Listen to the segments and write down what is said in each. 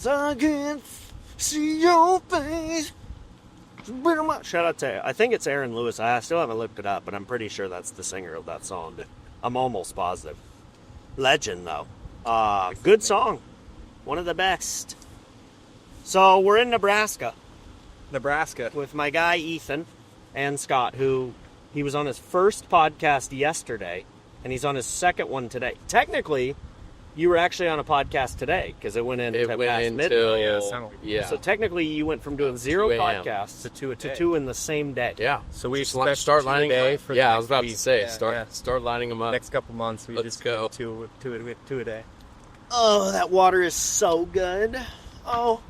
I can't see your face. Shout out to, I think it's Aaron Lewis. I still haven't looked it up, but I'm pretty sure that's the singer of that song. I'm almost positive. Legend, though. Good song. One of the best. So we're in Nebraska. With my guy Ethan and Scott, who he was on his first podcast yesterday, and he's on his second one today. Technically, you were actually on a podcast today because it went into past midnight. Yeah. So technically, you went from doing 0 podcasts to 2 in the same day. Yeah. So we start lining day up. for I was about week. to say Yeah, start lining them up. Next couple months, we Let's just go. two a day. Oh, that water is so good. Oh.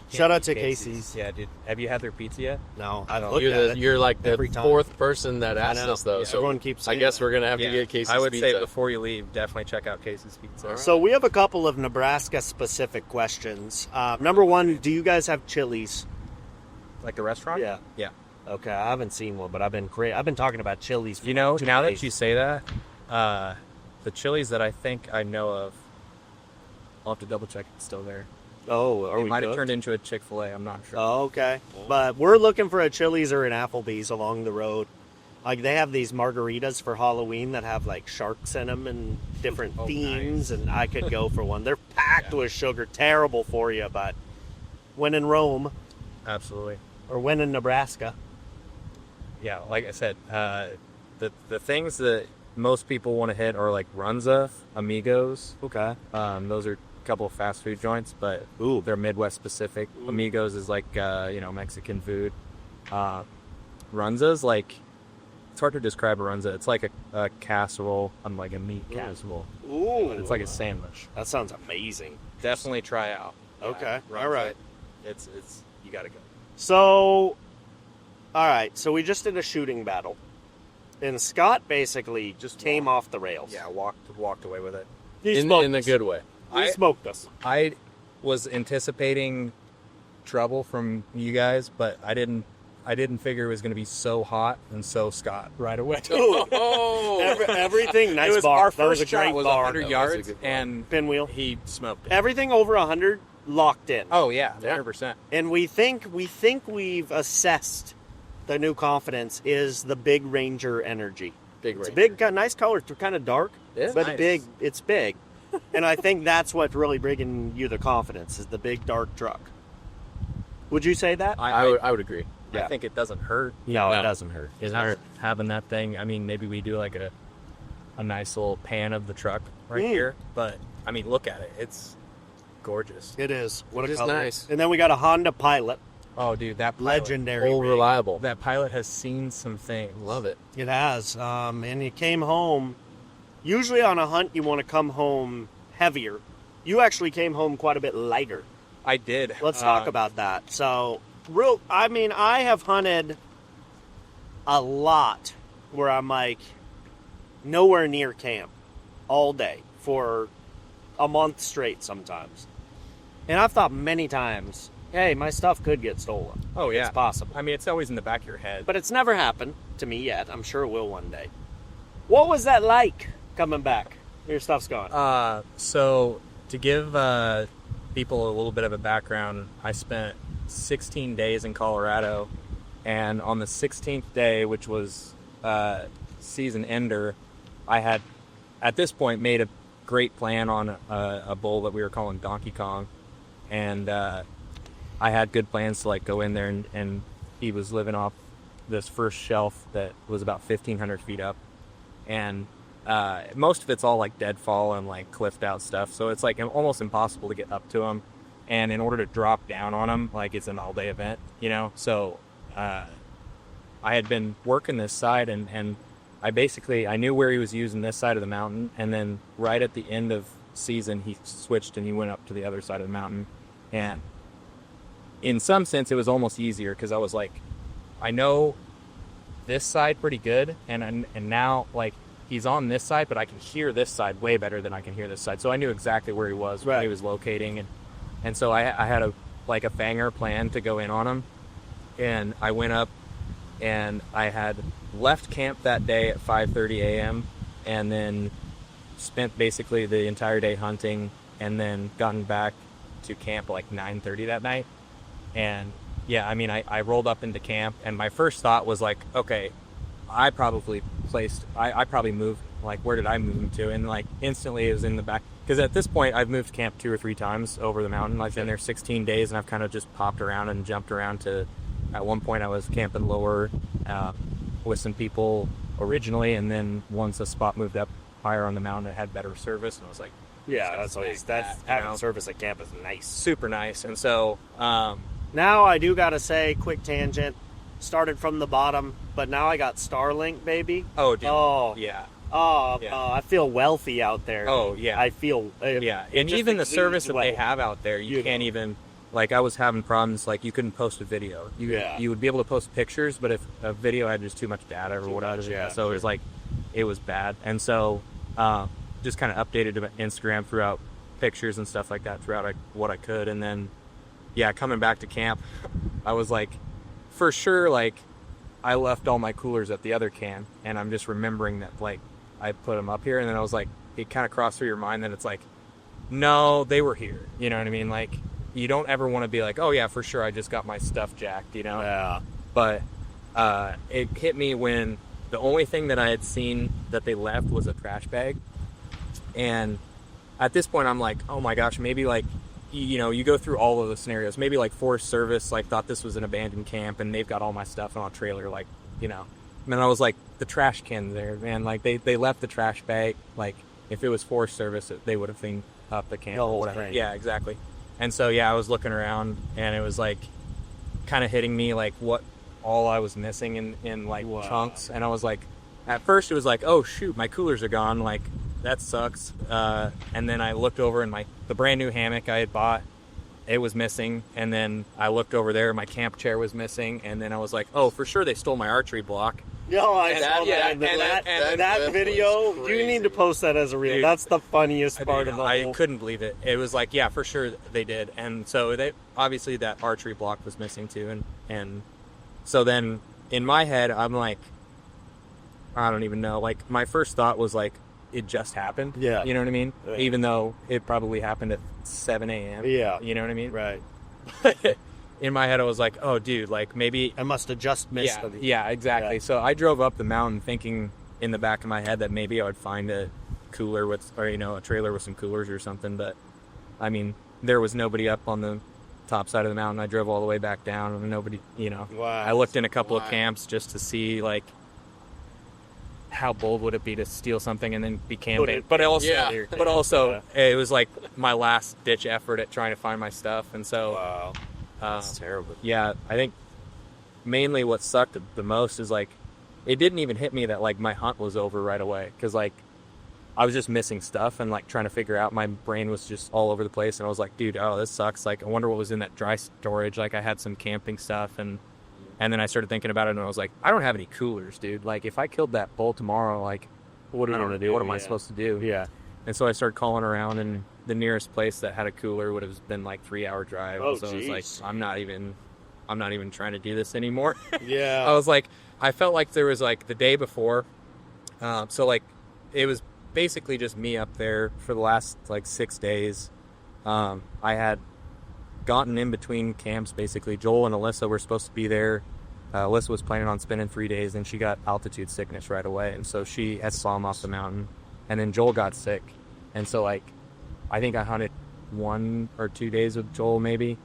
Shout out to Casey's. Yeah, dude. Have you had their pizza yet? No, I don't. You're like the every time. 4th person that asked us, though. Yeah, So everyone keeps I saying guess that. we're going to have to get Casey's I would pizza. say before you leave, definitely check out Casey's Pizza. All right. So we have a couple of Nebraska-specific questions. Number one, do you guys have Chili's? Like the restaurant? Yeah. Yeah. Okay, I haven't seen one, but I've been talking about Chili's. For You know, 2 now days. that you say that, the Chili's that I think I know of, I'll have to double check it's still there. Oh, are It we might have cooked? turned into a Chick-fil-A, I'm not sure. Oh, okay. But we're looking for a Chili's or an Applebee's along the road. Like, they have these margaritas for Halloween that have, like, sharks in them and different themes, and I could go for one. They're packed with sugar. Terrible for you, but when in Rome Absolutely. or when in Nebraska. Yeah, like I said, the things that most people want to hit are like Runza, Amigos. Okay. Those are a couple of fast food joints, but they're Midwest specific. Amigos is like Mexican food. Runza's like, it's hard to describe a Runza. It's like a casserole, unlike a meat casserole. Ooh. But it's like a sandwich. That sounds amazing. Definitely try out. Okay. Runza. All right. It's you gotta go. So, all right. So we just did a shooting battle, and Scott basically just came off the rails. Yeah, walked away with it. in a good way. He smoked us. I was anticipating trouble from you guys, but I didn't figure it was going to be so hot and so Scott right away. Everything nice It was bar. our That was a first shot great was bar. 100 yards, and Pinwheel. he smoked it. Everything over 100 locked in. Oh yeah, 100%. And we think we've assessed the new confidence is the big Ranger energy. It's a big, nice color. It's kind of dark, but nice. big. It's big, and I think that's what's really bringing you the confidence is the big dark truck. Would you say that? I would agree. Yeah. I think it doesn't hurt. No, it doesn't hurt. Having that thing. I mean, maybe we do like a nice little pan of the truck right here, but I mean, look at it. It's gorgeous. It is. What It a is color. nice. And then we got a Honda Pilot, Oh, dude, that pilot, legendary. Old rig. reliable. That pilot has seen some things. Love it. It has. And you came home. Usually on a hunt, you want to come home heavier. You actually came home quite a bit lighter. I did. Let's talk about that. So, I have hunted a lot where I'm like nowhere near camp all day for a month straight sometimes. And I've thought many times, hey, my stuff could get stolen. Oh yeah, It's possible. I mean, it's always in the back of your head. But it's never happened to me yet. I'm sure it will one day. What was that like coming back? Your stuff's gone. So to give people a little bit of a background, I spent 16 days in Colorado, and on the 16th day, which was season ender, I had at this point made a great plan on a bull that we were calling Donkey Kong, and I had good plans to like go in there, and he was living off this first shelf that was about 1,500 feet up, and most of it's all like deadfall and like cliffed out stuff, so it's like almost impossible to get up to him, and in order to drop down on him, like it's an all-day event, you know. So I had been working this side, and I knew where he was using this side of the mountain, and then right at the end of season he switched and he went up to the other side of the mountain, and in some sense it was almost easier because I was like, I know this side pretty good, and now like he's on this side, but I can hear this side way better than I can hear this side, so I knew exactly where he was, where he was locating, and so I had a fanger plan to go in on him, and I went up, and I had left camp that day at 5:30 a.m. and then spent basically the entire day hunting, and then gotten back to camp at like 9:30 that night. And yeah, I mean, I rolled up into camp, and my first thought was like, okay, I probably moved, like, where did I move to? And like instantly it was in the back, because at this point I've moved camp 2 or 3 times over the mountain. I've been there 16 days, and I've kind of just popped around and jumped around to, at one point I was camping lower with some people originally, and then once the spot moved up higher on the mountain, it had better service, and I was like, Yeah, that's always having service at camp is nice. super nice. And so now I do gotta say, quick tangent, started from the bottom, but now I got Starlink, baby. oh dude, Oh. yeah, Yeah. I feel wealthy out there. Oh, yeah. I feel yeah. it And just even the exudes service that they wealth. have out there, you You can't know. even, like, I was having problems, like, you couldn't post a video. You would be able to post pictures, but if a video had just too much data or whatever, much, yeah, so it was like, it was bad. And so just kind of updated Instagram throughout pictures and stuff like that throughout what I could. And then yeah, coming back to camp, I was like, for sure, like, I left all my coolers at the other camp, and I'm just remembering that, like, I put them up here, and then I was like, it kind of crossed through your mind that it's like, no, they were here. You know what I mean? Like, you don't ever want to be like, oh yeah, for sure, I just got my stuff jacked, you know? Yeah. But it hit me when the only thing that I had seen that they left was a trash bag. And at this point, I'm like, oh my gosh, maybe, like, you know, you go through all of the scenarios. Maybe like Forest Service, like, thought this was an abandoned camp, and they've got all my stuff on a trailer, like, you know. And then I was like, the trash can there, man. Like, they left the trash bag. Like, if it was Forest Service, they would have cleaned up the camp. The whole or whatever. thing. Yeah, exactly. And so, yeah, I was looking around, and it was like kind of hitting me, like, what all I was missing in like Wow. chunks. And I was like, at first it was like, oh shoot, my coolers are gone. Like, that sucks. And then I looked over, and the brand new hammock I had bought, it was missing. And then I looked over there, my camp chair was missing. And then I was like, oh, for sure they stole my archery block. No, I And saw that- yeah, that. and That video, was you need to post that as a reel. Dude, That's the funniest part of the I whole. couldn't believe it. It was like, yeah, for sure they did. And so they obviously that archery block was missing too. And so then in my head, I'm like, I don't even know. Like, my first thought was like, it just happened. Yeah. You know what I mean? Right. Even though it probably happened at 7 a.m. Yeah. You know what I mean? Right. In my head, I was like, oh, dude, like, maybe. I must have just missed Yeah, it. yeah, exactly. Yeah. So I drove up the mountain thinking in the back of my head that maybe I would find a cooler or, you know, a trailer with some coolers or something. But, I mean, there was nobody up on the top side of the mountain. I drove all the way back down, and nobody, you know. Wow. I looked in a couple of Wow. camps just to see, like, how bold would it be to steal something and then be camping. But also, Yeah. but also, it was like my last ditch effort at trying to find my stuff. And so, Wow. That's terrible. yeah, I think mainly what sucked the most is, like, it didn't even hit me that, like, my hunt was over right away, because, like, I was just missing stuff and, like, trying to figure out. My brain was just all over the place, and I was like, dude, oh, this sucks. Like, I wonder what was in that dry storage. Like, I had some camping stuff, and then I started thinking about it, and I was like, I don't have any coolers, dude. Like, if I killed that bull tomorrow, like, what am I gonna do? What am I supposed to do? Yeah. And so I started calling around, and the nearest place that had a cooler would have been like 3-hour drive. Oh, so I was like, jeez. I'm not even trying to do this anymore. Yeah. I was like, I felt like there was, like, the day before. So, like, it was basically just me up there for the last, like, 6 days. I had gotten in between camps, basically. Joel and Alyssa were supposed to be there. Alyssa was planning on spending 3 days, and she got altitude sickness right away. And so she had swum off the mountain. And then Joel got sick. And so, like, I think I hunted 1 or 2 days with Joel, maybe.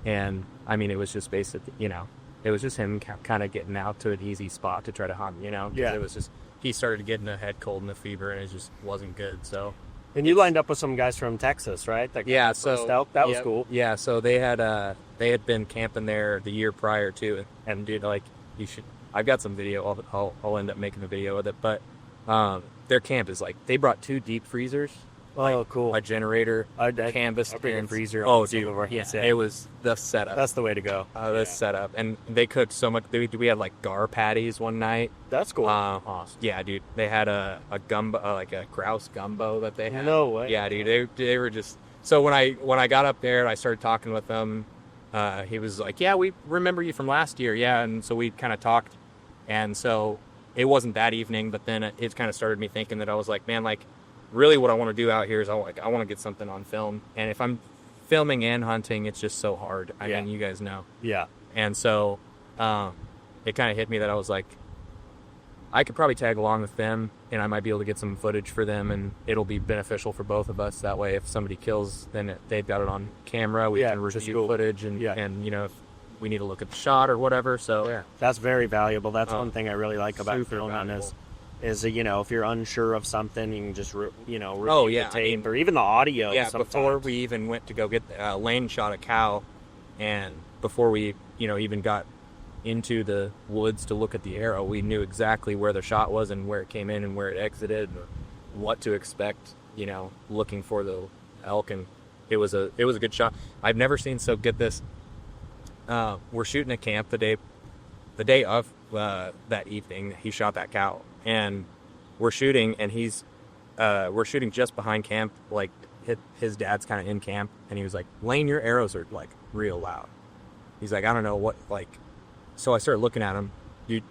And, I mean, it was just basically, you know, it was just him kind of getting out to an easy spot to try to hunt, you know? 'Cause Yeah. It was just, he started getting a head cold and a fever, and it just wasn't good, so. And you lined up with some guys from Texas, right? That Yeah, first so. out? That was yeah, cool. Yeah, so they had been camping there the year prior, too. And, dude, like, you should, I've got some video of it. I'll end up making a video with it. But their camp is, like, they brought 2 deep freezers. Oh, cool. A generator, I canvas, I bring a and freezer. Oh, on some dude, of our yeah, hunts, it was the setup. That's the way to go. The setup, and they cooked so much. We had, like, gar patties one night. That's cool. Awesome. Yeah, dude, they had a gumbo, like a grouse gumbo that they had. No way. Yeah, dude, they were just. So when I got up there and I started talking with them, he was like, "Yeah, we remember you from last year." Yeah, and so we kind of talked, and so it wasn't that evening, but then it kind of started me thinking that I was like, man, like, really what I want to do out here is I want to get something on film. And if I'm filming and hunting, it's just so hard. I Yeah. mean, you guys know. Yeah. And so it kind of hit me that I was like, I could probably tag along with them, and I might be able to get some footage for them, and it'll be beneficial for both of us. That way, if somebody kills, then they've got it on camera. We can just review cool. footage, and you know, if we need to look at the shot or whatever. So That's very valuable. That's one thing I really like about super filming valuable. is you know, if you're unsure of something, you can just review yeah, the tape I mean, or even the audio. Yeah, sometimes. before we even went to go get Lane shot a cow, and before we even got into the woods to look at the arrow, we knew exactly where the shot was and where it came in and where it exited and what to expect, looking for the elk, and it was a good shot. I've never seen, so get this, we're shooting at camp the day of that evening. He shot that cow, and we're shooting, and we're shooting just behind camp, like his dad's kind of in camp, and he was like, Lane, your arrows are like real loud. He's like, I don't know what, like. So I started looking at him. Dude,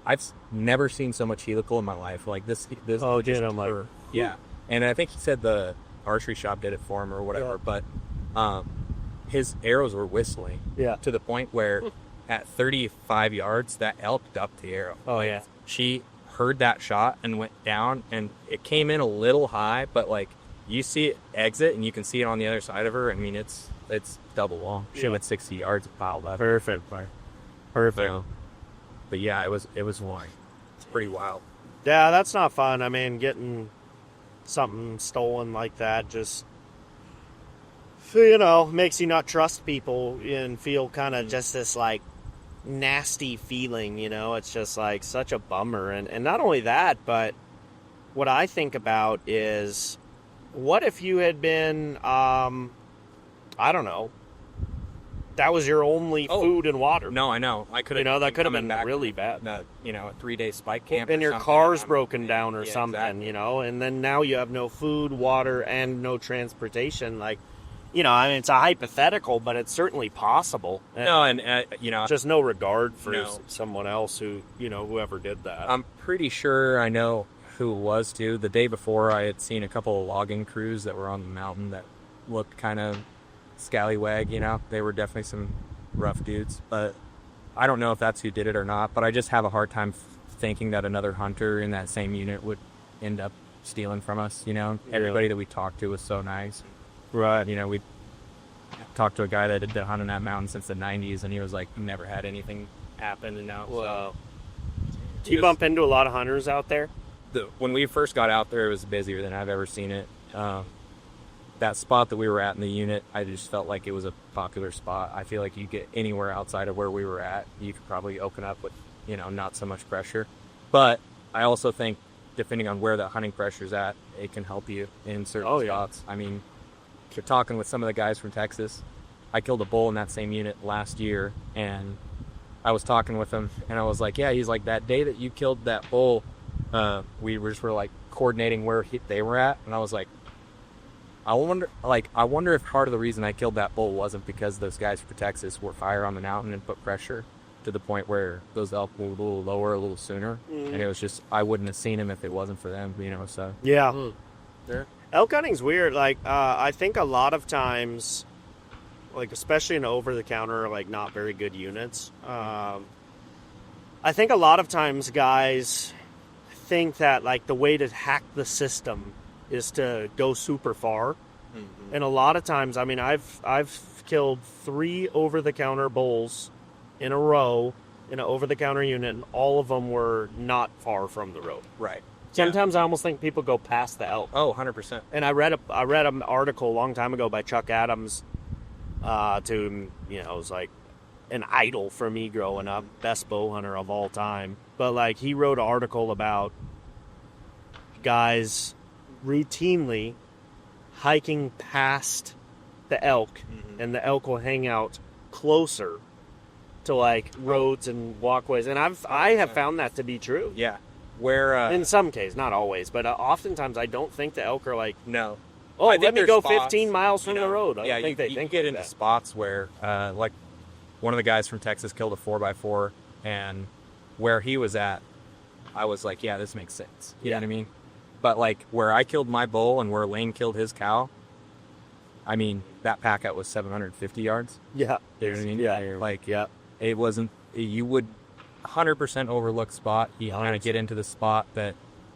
I've never seen so much helical in my life. Like this. Oh, dude, I'm like, yeah. And I think he said the archery shop did it for him or whatever. Yeah. But his arrows were whistling. Yeah. To the point where at 35 yards, that elk ducked the arrow. Oh yeah. She heard that shot and went down, and it came in a little high, but like you see it exit, and you can see it on the other side of her. I mean, it's double long. She went 60 yards and piled up. Perfect. So, but yeah, it was wild. It's pretty wild. Yeah, that's not fun. I mean, getting something stolen like that just, makes you not trust people and feel kind of just this like nasty feeling, it's just like such a bummer. And not only that, but what I think about is, what if you had been, I don't know, that was your only food and water? No, I know. I could have. That could have been really bad. A 3-day spike camp. And or your something, car's broken down or yeah, something, exactly. and then now you have no food, water, and no transportation. Like, I mean, it's a hypothetical, but it's certainly possible. No, and just no regard for No. someone else who, whoever did that. I'm pretty sure I know who it was too. The day before, I had seen a couple of logging crews that were on the mountain that looked kind of scallywag. They were definitely some rough dudes, but I don't know if that's who did it or not. But I just have a hard time thinking that another hunter in that same unit would end up stealing from us. Everybody that we talked to was so nice. Right. We talked to a guy that had been hunting that mountain since the 90s, and he was like, never had anything happen. And now, Wow. Do you bump into a lot of hunters out there? When we first got out there, it was busier than I've ever seen it. That spot that we were at in the unit, I just felt like it was a popular spot. I feel like you get anywhere outside of where we were at, you could probably open up with, not so much pressure. But I also think, depending on where that hunting pressure's at, it can help you in certain spots. I mean, if you're talking with some of the guys from Texas, I killed a bull in that same unit last year, and I was talking with him, and I was like, yeah, he's like, that day that you killed that bull, we were like coordinating where they were at, and I was like, I wonder if part of the reason I killed that bull wasn't because those guys from Texas were fire on the mountain and put pressure to the point where those elk were a little lower, a little sooner, and it was just, I wouldn't have seen him if it wasn't for them, so. Yeah. Elk hunting's weird. Like, I think a lot of times, like, especially in over-the-counter, like, not very good units, I think a lot of times guys think that, like, the way to hack the system is to go super far. Mm-hmm. And a lot of times, I mean, I've killed 3 over-the-counter bulls in a row in an over-the-counter unit, and all of them were not far from the road. Right. Sometimes I almost think people go past the elk. Oh, 100%. And I read an article a long time ago by Chuck Adams, it was like an idol for me growing up, best bow hunter of all time. But like, he wrote an article about guys routinely hiking past the elk, and the elk will hang out closer to like roads and walkways. And I have found that to be true. Yeah. Where in some cases, not always, but oftentimes I don't think the elk are like, no. oh, I think let me there's go spots, 15 miles from the road. I Yeah, think they you think get into that. spots where, like, one of the guys from Texas killed a 4x4, and where he was at, I was like, yeah, this makes sense. You know what I mean? But, like, where I killed my bull and where Lane killed his cow, I mean, that pack out was 750 yards. Yeah. You know what I mean? Yeah. Like, Yeah. it wasn't, you would 100% overlook spot. You kind of get into the spot that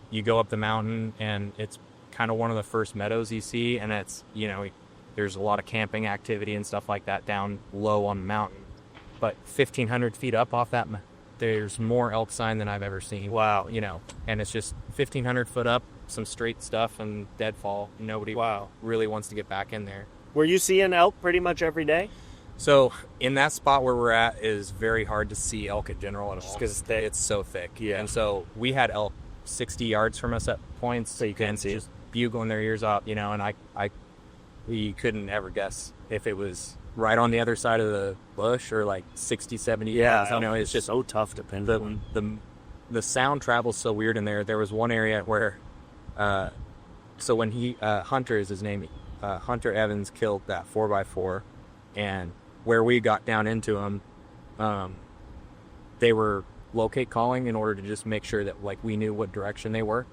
you go up the mountain, and it's kind of one of the first meadows you see, and it's, you know, there's a lot of camping activity and stuff like that down low on the mountain. But 1,500 feet up off that, there's more elk sign than I've ever seen. Wow. You know, and it's just 1,500 foot up, some straight stuff, and deadfall. Nobody really wants to get back in there. Were you seeing elk pretty much every day? So in that spot where we're at is very hard to see elk in general at all. Just because it's so thick. Yeah. And so we had elk 60 yards from us at points. So you couldn't see just bugling their ears up, you know, and you couldn't ever guess if it was right on the other side of the bush or like 60, 70 yards. You know, it's just so tough to pinpoint. The sound travels so weird in there. There was one area where, so when Hunter is his name, Hunter Evans killed that 4x4, and where we got down into them, they were locate calling in order to just make sure that like we knew what direction they were.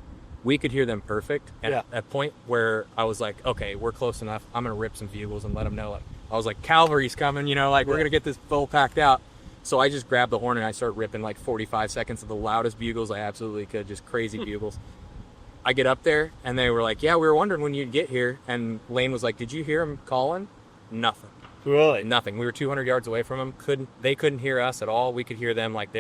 We could hear them perfect. And at a point where I was like, okay, we're close enough. I'm going to rip some bugles and let them know. Like, I was like, cavalry's coming, you know, like we're going to get this full packed out. So I just grabbed the horn and I started ripping like 45 seconds of the loudest bugles I absolutely could, just crazy bugles. I get up there and they were like, yeah, we were wondering when you'd get here. And Lane was like, did you hear him calling? Nothing. Really? Nothing. We were 200 yards away from them. They couldn't hear us at all. We could hear them like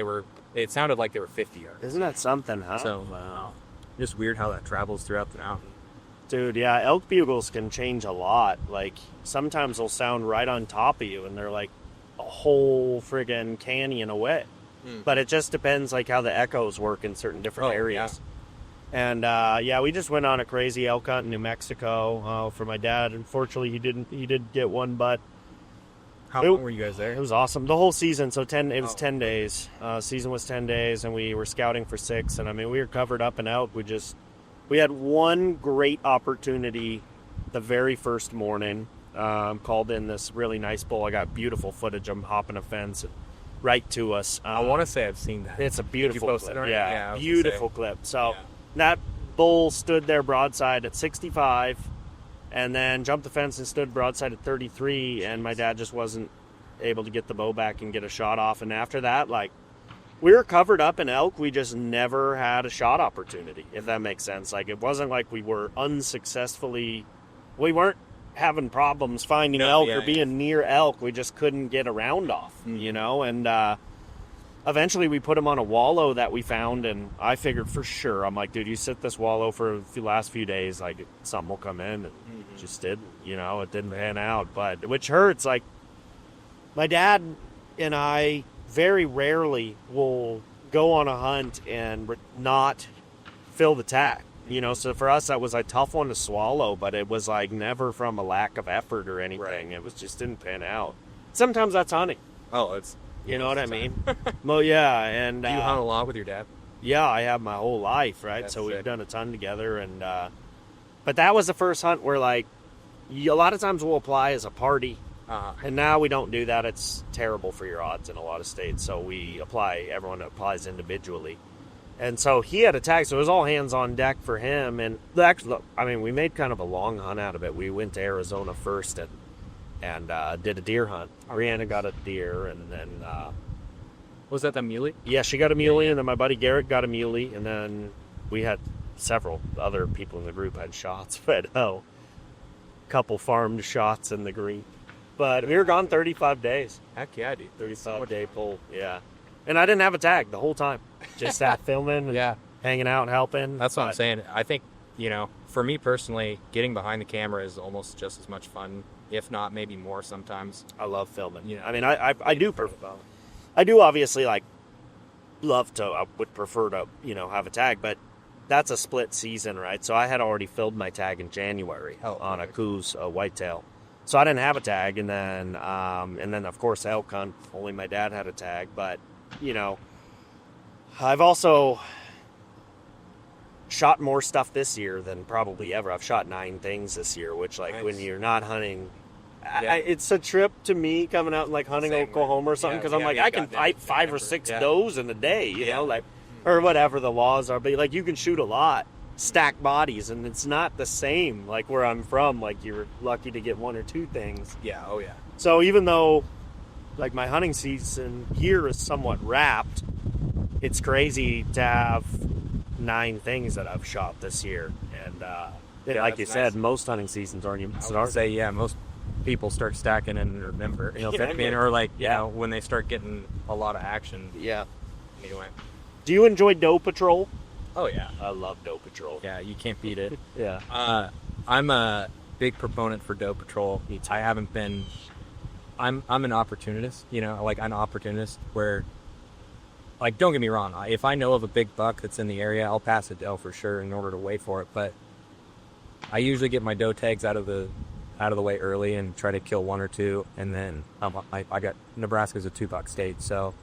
it sounded like they were 50 yards. Isn't that something, huh? So, just weird how that travels throughout the mountain. Dude, yeah, elk bugles can change a lot. Like, sometimes they'll sound right on top of you, and they're like a whole friggin' canyon away. But it just depends, like, how the echoes work in certain different areas. Yeah. And, we just went on a crazy elk hunt in New Mexico for my dad. Unfortunately, he did get one, but how long were you guys there? It was awesome. The whole season, so 10 days. Season was 10 days, and we were scouting for 6. And, I mean, we were covered up in elk. We had one great opportunity the very first morning. Called in this really nice bull. I got beautiful footage of him hopping a fence right to us. I want to say I've seen that. It's a beautiful clip. Yeah, beautiful clip. So that bull stood there broadside at 65 and then jumped the fence and stood broadside at 33, and my dad just wasn't able to get the bow back and get a shot off. And after that, like, we were covered up in elk. We just never had a shot opportunity, if that makes sense. Like, it wasn't like we were we weren't having problems finding elk or being near elk. We just couldn't get a round off, you know? And eventually we put him on a wallow that we found, and I figured for sure, I'm like, dude, you sit this wallow for the last few days, like, something will come in, and it just didn't, you know? It didn't pan out, but which hurts. Like, my dad and I very rarely will go on a hunt and not fill the tag, you know? So for us, that was a tough one to swallow, but it was like never from a lack of effort or anything. Right. It was just didn't pan out. Sometimes that's hunting. Oh, it's... You know what I mean? Well, yeah, and... Do you hunt a lot with your dad? Yeah, I have my whole life, right? That's so we've sick. done a ton together, and... but that was the first hunt where, like, a lot of times we'll apply as a party, and now we don't do that. It's terrible for your odds in a lot of states, so everyone applies individually. And so he had a tag, so it was all hands on deck for him, and actually, I mean, we made kind of a long hunt out of it. We went to Arizona first, and did a deer hunt. Brianna got a deer, and then... Was that the muley? Yeah, she got a muley, and then my buddy Garrett got a muley, and then we had several other people in the group had shots, but couple farmed shots in the group. But we were gone 35 days. Heck yeah, dude. 35-day pull, yeah. And I didn't have a tag the whole time. Just sat filming and hanging out and helping. That's what I'm saying. I think, you know, for me personally, getting behind the camera is almost just as much fun, if not maybe more sometimes. I love filming. You know, I mean, I do obviously I would prefer to, you know, have a tag, but that's a split season, right? So I had already filled my tag in January on a Coos whitetail. So I didn't have a tag, and then of course elk hunt, only my dad had a tag. But, you know, I've also shot more stuff this year than probably ever. I've shot 9 things this year, which, like, nice. When you're not hunting, it's a trip to me coming out and, like, hunting Oklahoma or something, because I'm like, I can fight 5 or 6 does in a day, you know, like, or whatever the laws are. But, like, you can shoot a lot stack bodies, and it's not the same like where I'm from. Like you're lucky to get one or two things. Yeah. Oh yeah. So even though like my hunting season here is somewhat wrapped, it's crazy to have 9 things that I've shot this year. And like you said, most hunting seasons aren't even I started. would say, yeah, most people start stacking in November. You know, Yeah. I mean, or like, you know, when they start getting a lot of action. Yeah. Anyway. Do you enjoy doe patrol? Oh yeah. I love doe patrol. Yeah, you can't beat it. Yeah. I'm a big proponent for doe patrol. I haven't been. I'm an opportunist. You know, like I'm an opportunist where. Like, don't get me wrong. If I know of a big buck that's in the area, I'll pass a doe for sure in order to wait for it. But I usually get my doe tags out of the way early and try to kill 1 or 2, and then I got Nebraska's a 2-buck state, so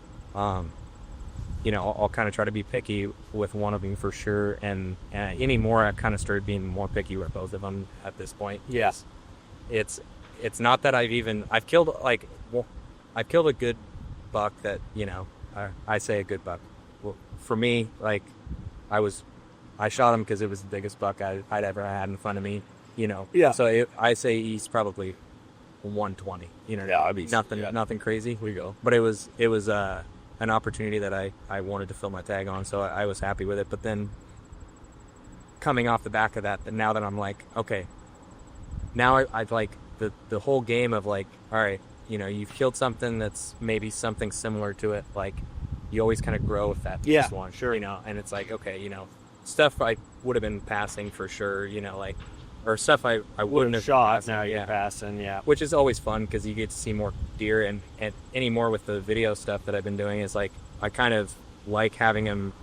you know, I'll kind of try to be picky with one of them for sure. And anymore, I've kind of started being more picky with both of them at this point. Yes. It's not that I've killed I've killed a good buck that, you know, I say a good buck. Well, for me, like I shot him because it was the biggest buck I'd ever had in front of me, you know. Yeah. So I say he's probably 120. You know. Yeah, I'd be nothing crazy. We go. But it was an opportunity that I wanted to fill my tag on, so I was happy with it. But then coming off the back of that, now that I'm like, okay, now I'd like the whole game of like, all right, you know, you've killed something that's maybe something similar to it. Like, you always kind of grow with that first one, sure. You know, and it's like, okay, you know, stuff I would have been passing for sure, you know, like, or stuff I wouldn't have shot. passed, Now you're yeah. passing, yeah. Which is always fun because you get to see more deer, and anymore with the video stuff that I've been doing is like, I kind of like having him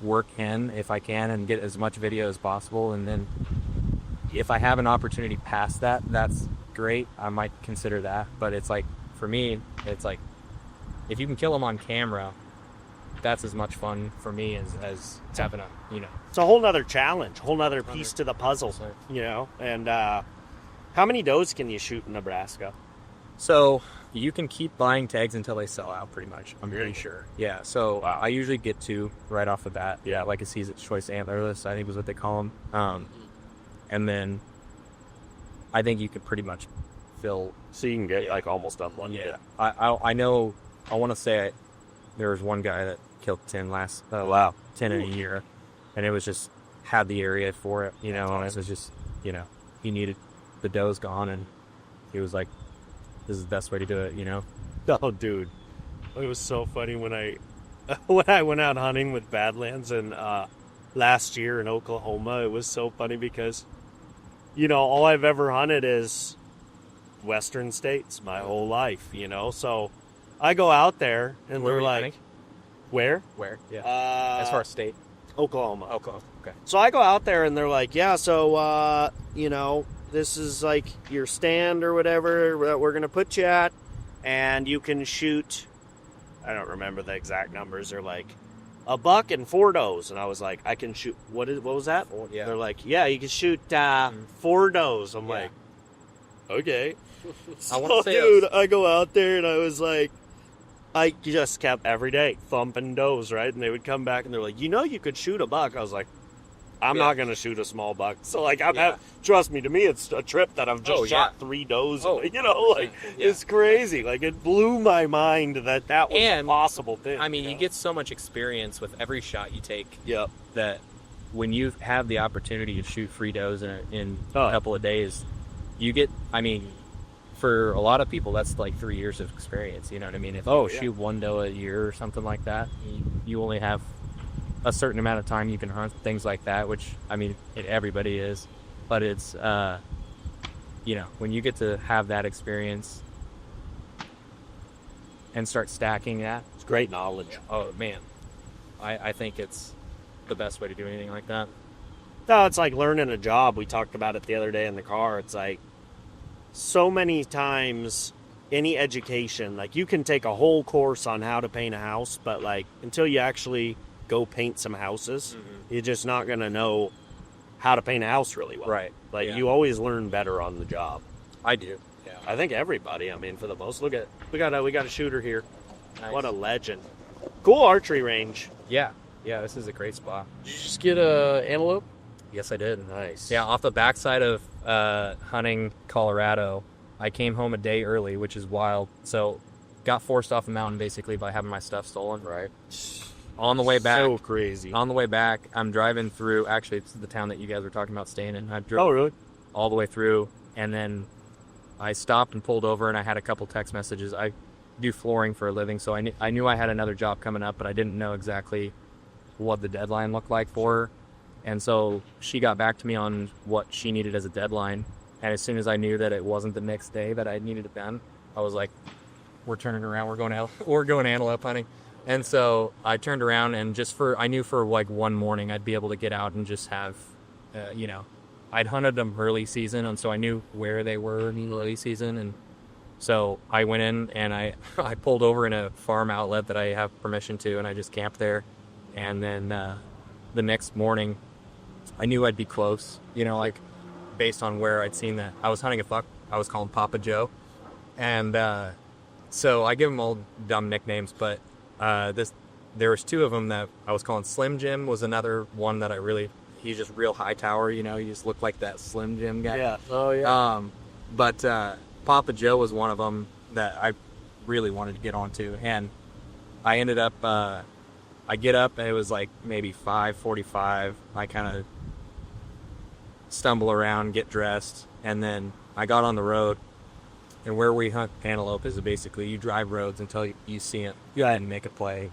work in if I can and get as much video as possible. And then if I have an opportunity past that, that's great. I might consider that. But it's like, for me, it's like, if you can kill them on camera, that's as much fun for me as having a, you know. It's a whole nother challenge, whole nother piece to the puzzle, you know. And how many does can you shoot in Nebraska? So you can keep buying tags until they sell out, pretty much. I'm pretty sure. Yeah. So I usually get 2 right off the bat. Yeah, like a season's choice antlerless, I think was what they call them. And then I think you could pretty much fill. So you can get like almost up one. Yeah. I know. I want to say there was one guy that killed 10 10 in a year, and it was just had the area for it, you know. And it was just, you know, he needed the doe's gone, and he was like, this is the best way to do it, you know. Oh, dude, it was so funny when I went out hunting with Badlands and last year in Oklahoma. It was so funny because, you know, all I've ever hunted is Western states my whole life, you know. So I go out there and Where we're were you like, hunting? where? Yeah. As far as state. Oklahoma. Oklahoma. Okay. So I go out there and they're like, yeah, so, you know, this is like your stand or whatever that we're going to put you at, and you can shoot, I don't remember the exact numbers. They're like a buck and 4 does. And I was like, I can shoot, what was that? Yeah. They're like, yeah, you can shoot 4 does. I'm like, okay. I want to say, dude, I go out there and I was like, I just kept every day thumping does, right? And they would come back and they're like, you know, you could shoot a buck. I was like, I'm not going to shoot a small buck. So, like, trust me, to me, it's a trip that I've just shot 3 does. You know, like, it's crazy. Like, it blew my mind that was a possible thing. I mean, you get so much experience with every shot you take. Yep. That when you have the opportunity to shoot 3 does in a couple of days, you get, I mean, for a lot of people, that's like 3 years of experience. You know what I mean? If you shoot 1 doe a year or something like that, you only have a certain amount of time you can hunt things like that, which, I mean, everybody is. But it's, you know, when you get to have that experience and start stacking that. It's great knowledge. Oh, man. I think it's the best way to do anything like that. No, it's like learning a job. We talked about it the other day in the car. It's like, so many times, any education, like, you can take a whole course on how to paint a house, but, like, until you actually go paint some houses, you're just not going to know how to paint a house really well. Right. Like, you always learn better on the job. I do. Yeah. I think everybody, I mean, for the most. Look at, we got a shooter here. Nice. What a legend. Cool archery range. Yeah. Yeah, this is a great spot. Did you just get a antelope? Yes, I did. Nice. Yeah, off the backside of hunting Colorado, I came home a day early, which is wild. So, got forced off the mountain basically by having my stuff stolen. Right. On the way back, So crazy. On the way back, I'm driving through. Actually, it's the town that you guys were talking about staying in. I drove Oh, really? all the way through, and then I stopped and pulled over, and I had a couple text messages. I do flooring for a living, so I knew I had another job coming up, but I didn't know exactly what the deadline looked like for her. And so she got back to me on what she needed as a deadline. And as soon as I knew that it wasn't the next day that I needed it done, I was like, we're turning around. We're going antelope hunting. And so I turned around, and I knew for like one morning I'd be able to get out and just have, I'd hunted them early season. And so I knew where they were in the early season. And so I went in and I pulled over in a farm outlet that I have permission to, and I just camped there. And then the next morning, I knew I'd be close, like based on where I'd seen that. I was hunting a buck. I was calling Papa Joe. And so I give them all dumb nicknames, but there was two of them that I was calling Slim Jim was another one that he's just real high tower, he just looked like that Slim Jim guy. Yeah. Oh, yeah. But Papa Joe was one of them that I really wanted to get onto. And I ended up, I get up, and it was like maybe 5:45. I kind of stumble around, get dressed, and then I got on the road. And where we hunt antelope is basically you drive roads until you see it and make a play,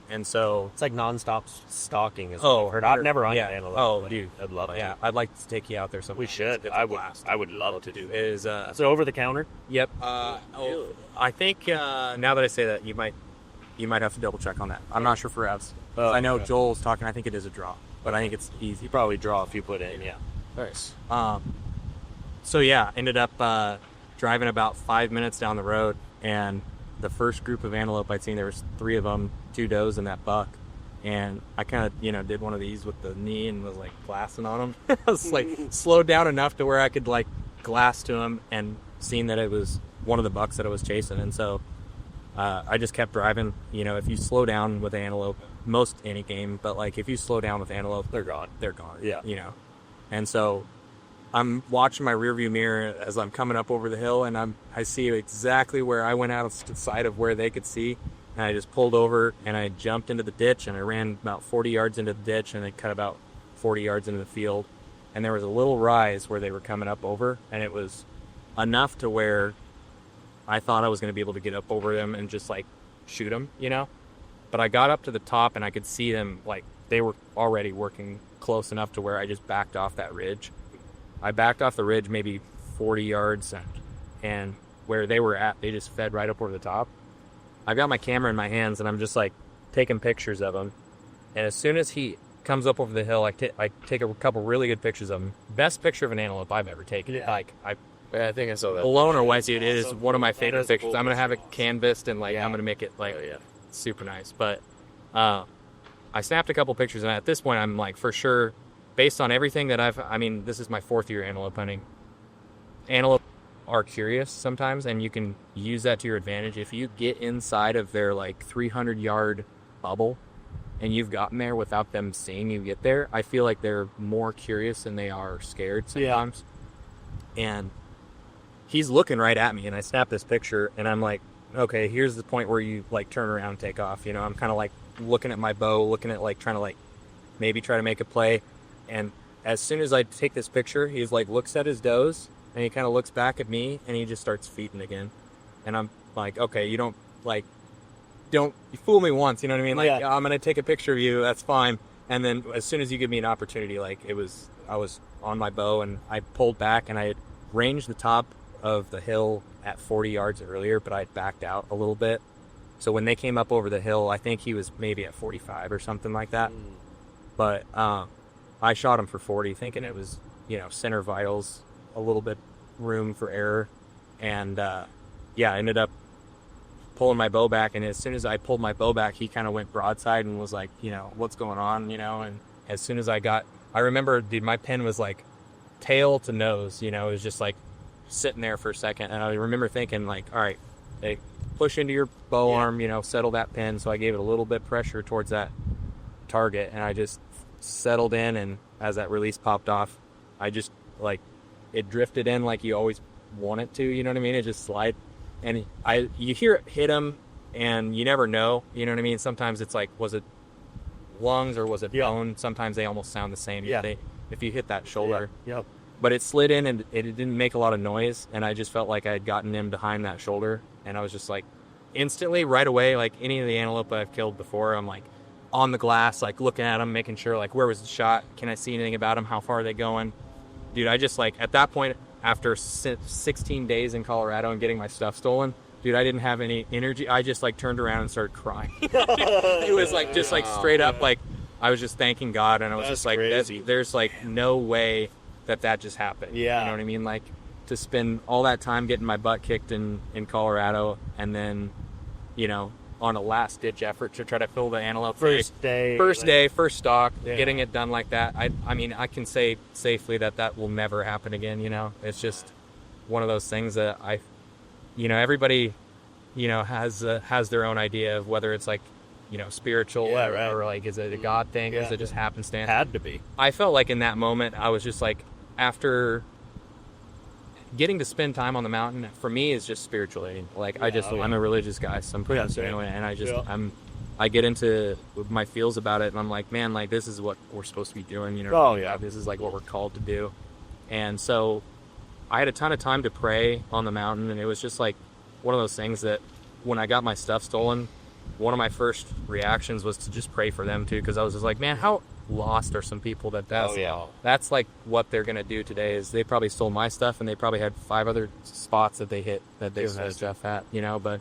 And so It's like nonstop stalking. Oh, I've never hunted yeah. antelope. Oh, but dude. I'd love it. yeah, I'd like to take you out there sometime. We should. It's a I blast. would love to do it. Is So over the counter? Yep. I think now that I say that, you might have to double check on that. I'm not sure for Evs. Oh, I know okay. Joel's talking. I think it is a draw, but I think it's easy. You probably draw if you put in, yeah. Nice. So yeah, ended up driving about 5 minutes down the road, and the first group of antelope I'd seen, there was 3 of them, 2 does and that buck. And I kind of, did one of these with the knee and was like glassing on them. I was like slowed down enough to where I could like glass to him and seen that it was one of the bucks that I was chasing. And so I just kept driving. If you slow down with antelope, most any game, but like if you slow down with antelope, They're gone. they're gone. Yeah. And so I'm watching my rearview mirror as I'm coming up over the hill, and I see exactly where I went out to the side of where they could see. And I just pulled over, and I jumped into the ditch, and I ran about 40 yards into the ditch, and I cut about 40 yards into the field. And there was a little rise where they were coming up over, and it was enough to where I thought I was going to be able to get up over them and just like shoot them, But I got up to the top, and I could see them, like they were already working close enough to where I just backed off that ridge. I backed off the ridge maybe 40 yards, and where they were at, they just fed right up over the top. I've got my camera in my hands, and I'm just like taking pictures of him. And as soon as he comes up over the hill, I take a couple really good pictures of him. Best picture of an antelope I've ever taken. Yeah. Like Yeah, I think I saw that. blown away, dude. It is one of my favorite is pictures. cool. I'm gonna have it canvassed, and like Yeah. I'm gonna make it like Oh, yeah. super nice. But I snapped a couple pictures, and at this point, I'm like for sure, based on everything that this is my 4th year antelope hunting. Antelope are curious sometimes, and you can use that to your advantage. If you get inside of their like 300-yard bubble and you've gotten there without them seeing you get there, I feel like they're more curious than they are scared sometimes. And he's looking right at me, and I snap this picture, and I'm like, okay, here's the point where you like turn around and take off. I'm kind of like looking at my bow, looking at like trying to like maybe try to make a play. And as soon as I take this picture, he's like looks at his does, and he kind of looks back at me, and he just starts feeding again. And I'm like, okay, you fool me once, you know what I mean? Like, Yeah. I'm going to take a picture of you. That's fine. And then as soon as you give me an opportunity, like I was on my bow, and I pulled back, and I had ranged the top of the hill at 40 yards earlier, but I had backed out a little bit. So when they came up over the hill, I think he was maybe at 45 or something like that. But I shot him for 40, thinking it was, center vitals, a little bit room for error. And I ended up pulling my bow back. And as soon as I pulled my bow back, he kind of went broadside and was like, what's going on, And as soon as I remember, dude, my pin was like tail to nose, it was just like sitting there for a second. And I remember thinking like, all right, hey, push into your bow arm, settle that pin. So I gave it a little bit pressure towards that target, and I just settled in, and as that release popped off, I just like it drifted in like you always want it to. You know what I mean? It just slide, and you hear it hit him, and you never know. You know what I mean? Sometimes it's like, was it lungs or was it bone? Sometimes they almost sound the same. Yeah. If you hit that shoulder. Yep. But it slid in and it didn't make a lot of noise, and I just felt like I had gotten him behind that shoulder, and I was just like, instantly, right away, like any of the antelope I've killed before, I'm like on the glass, like looking at them, making sure like where was the shot? Can I see anything about them? How far are they going? Dude, I just like at that point, after 16 days in Colorado and getting my stuff stolen, dude, I didn't have any energy. I just like turned around and started crying. It was like just like straight up, like I was just thanking God, and I was just like, there's like no way that just happened. Yeah. You know what I mean? Like to spend all that time getting my butt kicked in Colorado, and then, you know, on a last ditch effort to try to fill the antelope First stock, Yeah. getting it done like that. I mean, I can say safely that will never happen again. You know, it's just one of those things that everybody, you know, has their own idea of whether it's like, you know, spiritual or like, is it a God thing? Is it just happenstance? Had to be. I felt like in that moment, I was just like, after getting to spend time on the mountain, for me, is just spiritually. Like, I'm a religious guy, sometimes, and I just, I get into my feels about it, and I'm like, man, like, this is what we're supposed to be doing, you know? This is like what we're called to do. And so I had a ton of time to pray on the mountain, and it was just like one of those things that when I got my stuff stolen, one of my first reactions was to just pray for them too, because I was just like, man, how lost are some people that's like what they're gonna do today. Is they probably stole my stuff, and they probably had 5 other spots that they hit that they stole stuff at, you know. But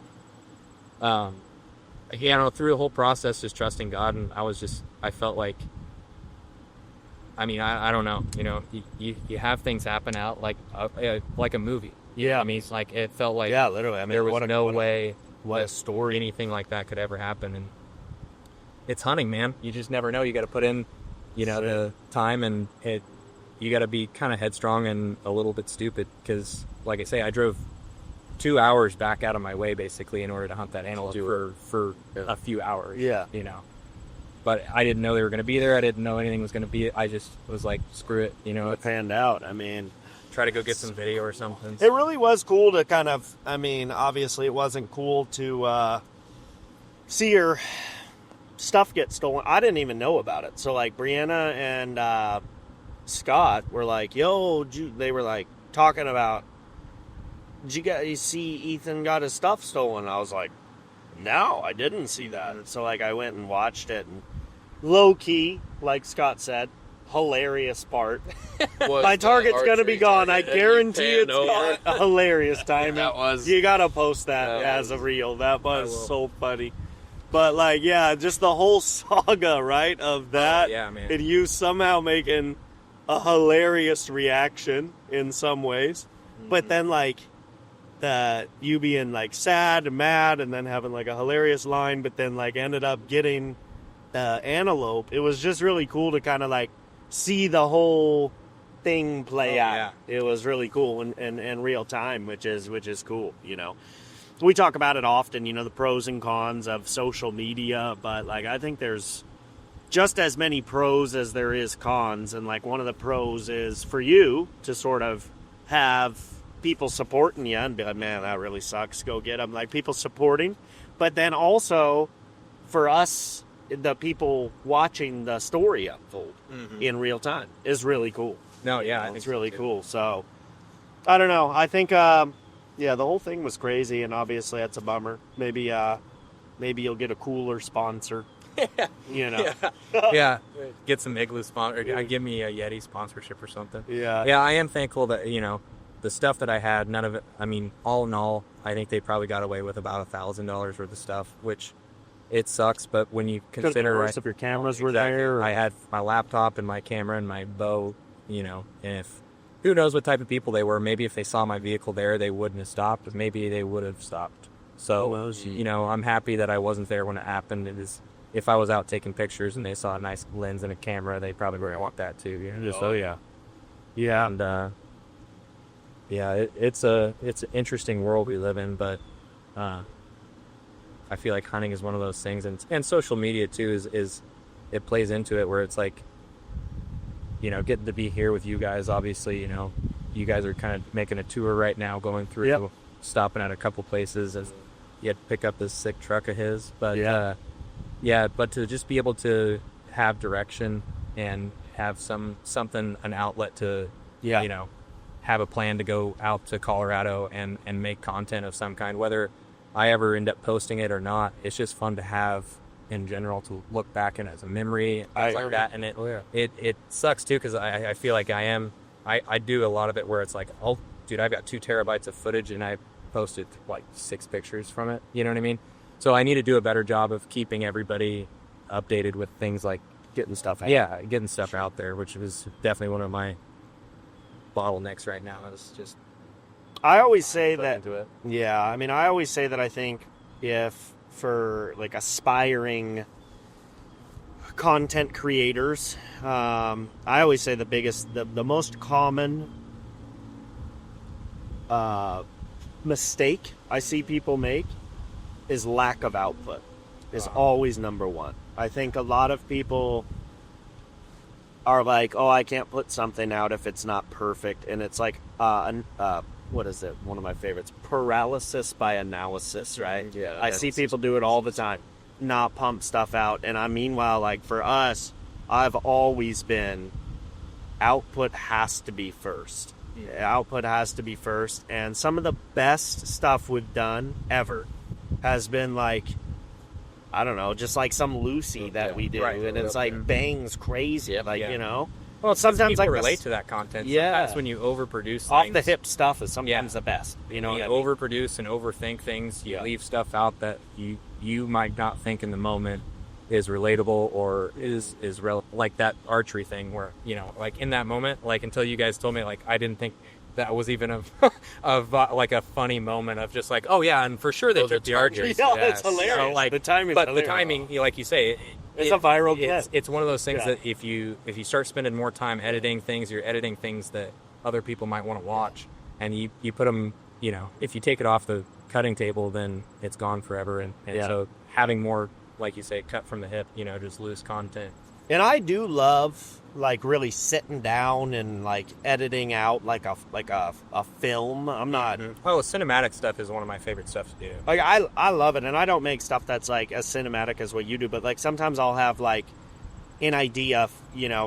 you know, through the whole process, just trusting God, and I felt like, I mean, I don't know, you know, you have things happen out like a movie. Yeah. I mean, it's like, it felt like, literally. I mean, there was no way what a story, anything like that could ever happen. And it's hunting, man. You just never know. You got to put in, you know, the time, and you got to be kind of headstrong and a little bit stupid, because, like I say, I drove 2 hours back out of my way basically in order to hunt that antelope for a few hours. Yeah. You know, but I didn't know they were going to be there. I didn't know anything was going to be. I just was like, screw it. You know, it panned out. I mean, try to go get some video or something. It really was cool to kind of, I mean, obviously it wasn't cool to see your stuff get stolen. I didn't even know about it. So like Brianna and Scott were like, yo, they were like talking about, did you see Ethan got his stuff stolen? I was like, no, I didn't see that. So like I went and watched it, and low key, like Scott said, hilarious part. My target's gonna be gone. I guarantee it's gone. A hilarious time. That was. You gotta post that as a reel. That was so funny. But like, yeah, just the whole saga, right, of that. Yeah, man. And you somehow making a hilarious reaction in some ways, but then like you being like sad and mad, and then having like a hilarious line, but then like ended up getting the antelope. It was just really cool to kind of like see the whole thing play out. Yeah. It was really cool in real time, which is cool, you know. We talk about it often, you know, the pros and cons of social media, but like I think there's just as many pros as there is cons, and like one of the pros is for you to sort of have people supporting you and be like, man, that really sucks, go get them, like people supporting, but then also for us, the people watching the story unfold in real time is really cool. No, yeah, I think it's really cool. So I don't know. I think the whole thing was crazy, and obviously that's a bummer. Maybe you'll get a cooler sponsor. You know. Yeah. Get some Igloo sponsor. Give me a Yeti sponsorship or something. Yeah. Yeah, I am thankful that, you know, the stuff that I had, none of it, I mean, all in all, I think they probably got away with about $1,000 worth of stuff, which it sucks, but when you consider if your cameras were there, I had my laptop and my camera and my bow, you know, and if who knows what type of people they were, maybe if they saw my vehicle there, they wouldn't have stopped, but maybe they would have stopped. So, you know, I'm happy that I wasn't there when it happened. It is, if I was out taking pictures and they saw a nice lens and a camera, they probably were going to want that too. You know? Yeah. And it's an interesting world we live in, but I feel like hunting is one of those things, and social media too is it plays into it, where it's like, getting to be here with you guys. Obviously, you guys are kind of making a tour right now, going through, stopping at a couple places, and you had to pick up this sick truck of his. But but to just be able to have direction and have an outlet to, have a plan to go out to Colorado and make content of some kind, whether I ever end up posting it or not. It's just fun to have in general, to look back in as a memory and things like that. And it sucks too, because I feel like I do a lot of it where it's like, oh dude, I've got 2 terabytes of footage and I posted like 6 pictures from it, you know what I mean? So I need to do a better job of keeping everybody updated with things like getting stuff out. Yeah, getting stuff out there, which is definitely one of my bottlenecks right now. Is just I always say that into it. Yeah, I mean, I always say that I think if for like aspiring content creators, I always say the most common mistake I see people make is lack of output is always number one. I think a lot of people are like, oh, I can't put something out if it's not perfect. And it's like, what is it? One of my favorites, paralysis by analysis, right? Yeah. I see people do it all the time, not pump stuff out. And meanwhile, like for us, I've always been, output has to be first. Output has to be first. And some of the best stuff we've done ever has been like, I don't know, just like some Lucy that we do. Right. And it's like bangs crazy. Well, sometimes people like relate to that content. Yeah. Sometimes when you overproduce off things, the hip stuff is sometimes the best. You know, you overproduce and overthink things. You leave stuff out that you might not think in the moment is relatable or is like that archery thing where, like in that moment, like until you guys told me, like I didn't think that was even of like a funny moment of just like, oh yeah, and for sure they took the archery. Yeah, it's hilarious. So, like, the timing, the timing, like you say, it's a viral clip. It's one of those things that if you start spending more time editing things, you're editing things that other people might want to watch, and you put them, if you take it off the cutting table, then it's gone forever. And so having more, like you say, cut from the hip, just loose content. And I do love like really sitting down and like editing out like a film. I'm not. Oh, cinematic stuff is one of my favorite stuff to do. Like I love it, and I don't make stuff that's like as cinematic as what you do. But like sometimes I'll have like an idea,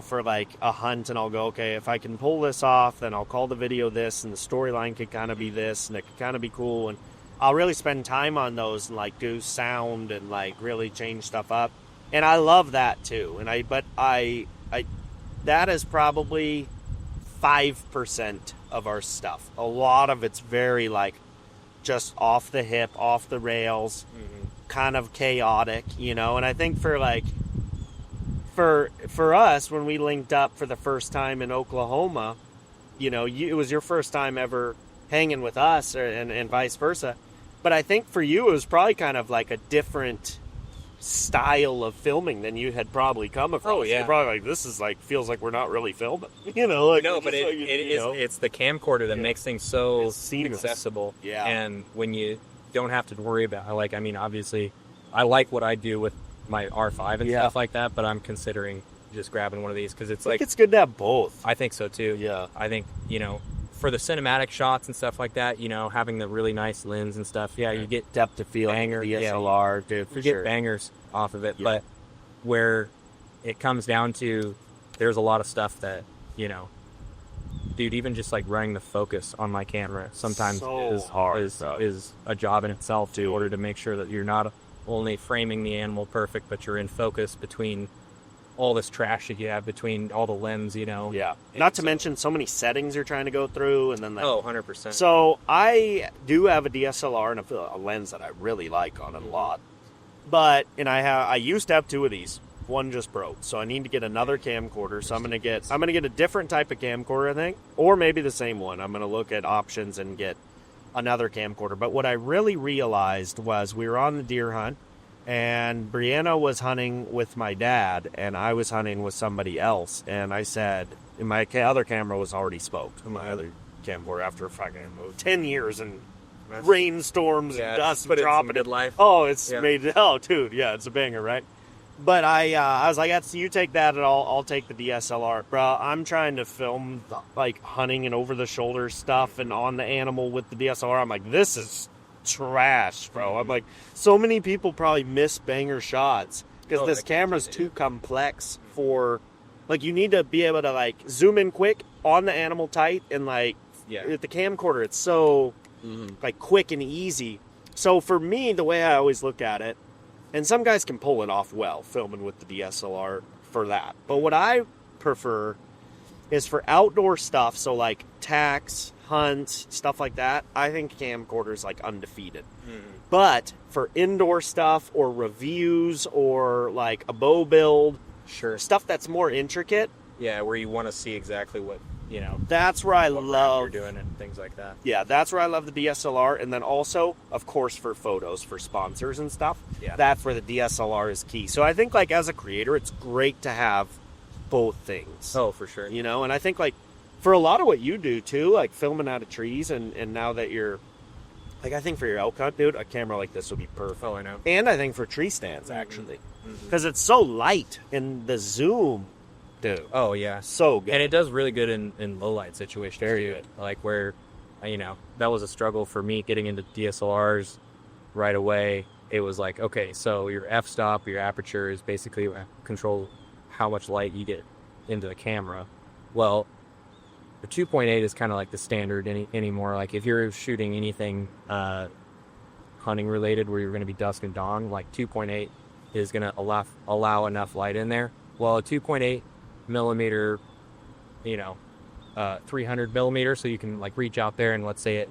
for like a hunt, and I'll go, okay, if I can pull this off, then I'll call the video this, and the storyline could kind of be this, and it could kind of be cool, and I'll really spend time on those and like do sound and like really change stuff up. And I love that too. And I that is probably 5% of our stuff. A lot of it's very like just off the hip, off the rails, kind of chaotic, And I think for like for us, when we linked up for the first time in Oklahoma, it was your first time ever hanging with us, and vice versa. But I think for you, it was probably kind of like a different style of filming than you had probably come across. Oh yeah, you're probably like, this is like, feels like we're not really filming, like no, but it's the camcorder that makes things so accessible. Yeah, and when you don't have to worry about, like, I mean, obviously I like what I do with my R5 and stuff like that, but I'm considering just grabbing one of these because it's like, it's good to have both. I think so too. Yeah, I think for the cinematic shots and stuff like that, having the really nice lens and stuff, you get depth of field, banger, DSLR, dude, you get bangers off of it. But where it comes down to, there's a lot of stuff that, dude, even just like running the focus on my camera sometimes is hard, is a job in itself in order to make sure that you're not only framing the animal perfect, but you're in focus between all this trash that you have, between all the lens, Yeah. Not to mention so many settings you're trying to go through, and then 100%. So I do have a DSLR and a lens that I really like on it a lot. But I used to have 2 of these. One just broke, so I need to get another camcorder. So I'm gonna get a different type of camcorder, I think, or maybe the same one. I'm gonna look at options and get another camcorder. But what I really realized was we were on the deer hunt, and Brianna was hunting with my dad, and I was hunting with somebody else. And I said, and my other camera was already smoked. My other camcorder, after fucking 10 years and rainstorms and dust but dropping. It's good life. Oh, it's made. Oh, dude, it's a banger, right? But I was like, "That's you take that, and I'll take the DSLR, bro." I'm trying to film like hunting and over the shoulder stuff, and on the animal with the DSLR. I'm like, this is trash, bro. I'm like, so many people probably miss banger shots because this camera's too complex for. Like, you need to be able to like zoom in quick on the animal tight, and like with the camcorder, it's so like quick and easy. So for me, the way I always look at it. And some guys can pull it off well, filming with the DSLR for that. But what I prefer is for outdoor stuff, so like tacks, hunts, stuff like that, I think camcorder is like undefeated. But for indoor stuff or reviews or like a bow build, stuff that's more intricate. Yeah, where you want to see exactly what, that's where I what love you're doing and things like that. Yeah, that's where I love the DSLR. And then also, of course, for photos, for sponsors and stuff, that's where the DSLR is key. So I think, like, as a creator, it's great to have both things. Oh, for sure. And I think, like, for a lot of what you do, too, like filming out of trees, and now that you're, like, I think for your elk hunt, dude, a camera like this would be perfect. Oh, I know. And I think for tree stands, actually. Because it's so light, and the zoom... Dude. Oh, yeah. So good. And it does really good in low light situations. Very good. Like where, that was a struggle for me getting into DSLRs right away. It was like, okay, so your f-stop, your aperture is basically control how much light you get into the camera. Well, the 2.8 is kind of like the standard anymore. Like if you're shooting anything hunting related where you're going to be dusk and dawn, like 2.8 is going to allow enough light in there. Well, a 2.8 millimeter, 300 millimeter, so you can like reach out there and let's say at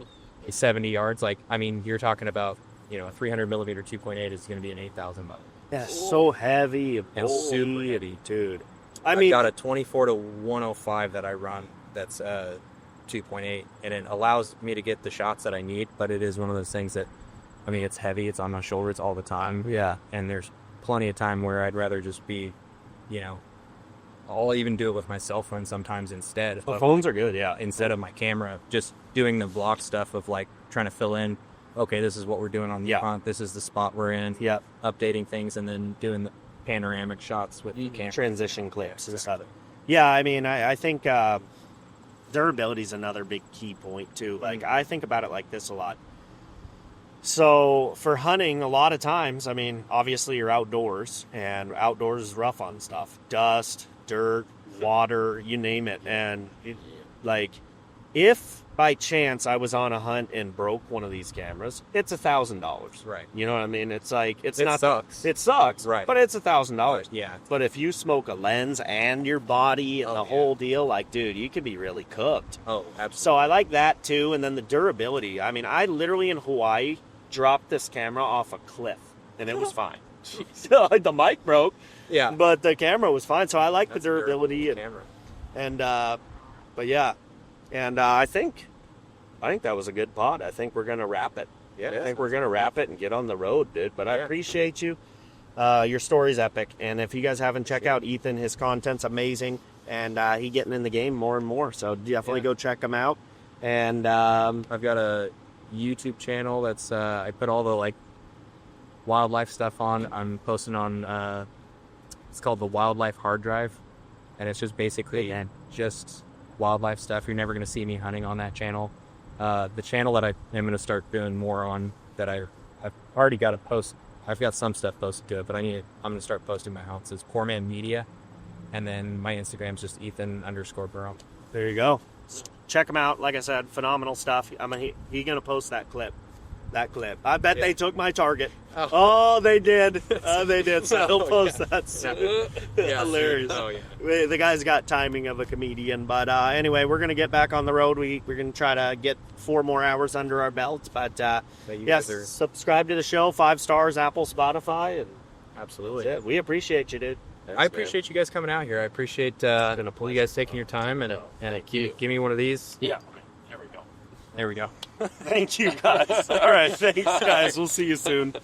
70 yards. Like, I mean, you're talking about, a 300 millimeter 2.8 is going to be an 8,000 buck. Yeah, so heavy and super heavy, dude. I got a 24 to 105 that I run. That's 2.8, and it allows me to get the shots that I need. But it is one of those things that, it's heavy. It's on my shoulders all the time. Yeah, and there's plenty of time where I'd rather just be, I'll even do it with my cell phone sometimes instead. The phones are good, yeah. Instead of my camera, just doing the vlog stuff of like trying to fill in, okay, this is what we're doing on the hunt. This is the spot we're in. Yeah. Updating things and then doing the panoramic shots with the camera. Transition clips and stuff. Yeah, I think durability is another big key point too. Like I think about it like this a lot. So for hunting, a lot of times, obviously you're outdoors, and outdoors is rough on stuff. Dust, dirt, water, you name it. And if by chance I was on a hunt and broke one of these cameras, it's $1,000. Right. You know what I mean? It's like, it sucks. It sucks. Right. But it's $1,000. Yeah. But if you smoke a lens and your body and the whole deal, like, dude, you could be really cooked. Oh, absolutely. So I like that too. And then the durability. I literally in Hawaii dropped this camera off a cliff and it was fine. The mic broke. Yeah. But the camera was fine. So I like the durability and but yeah. And I think that was a good pod. I think we're gonna wrap it. Yeah. I think we're gonna wrap it and get on the road, dude. But I appreciate you. Your story's epic. And if you guys haven't checked out Ethan, his content's amazing. And he getting in the game more and more. So definitely go check him out. And I've got a YouTube channel that's I put all the wildlife stuff on. I'm posting on it's called the Wildlife Hard Drive, and it's just basically just wildlife stuff. You're never going to see me hunting on that channel. The channel that I am going to start doing more on, that I've already got to post. I've got some stuff posted to it, but I'm going to start posting my hunts. It's Poor Man Media, and then my Instagram's just Ethan_Burrow. There you go. Check him out. Like I said, phenomenal stuff. He's going to post that clip. I bet they took my target. Oh, they did. They did. So he'll post that soon. Hilarious. Oh, yeah. The guy's got timing of a comedian. But anyway, we're going to get back on the road. We're going to try to get 4 more hours under our belts. But yes, subscribe to the show. 5 stars, Apple, Spotify. And absolutely. that's it. We appreciate you, dude. I appreciate you guys coming out here. I appreciate you guys taking your time and give me one of these. Yeah. There we go. Thank you, guys. All right. Thanks, guys. We'll see you soon.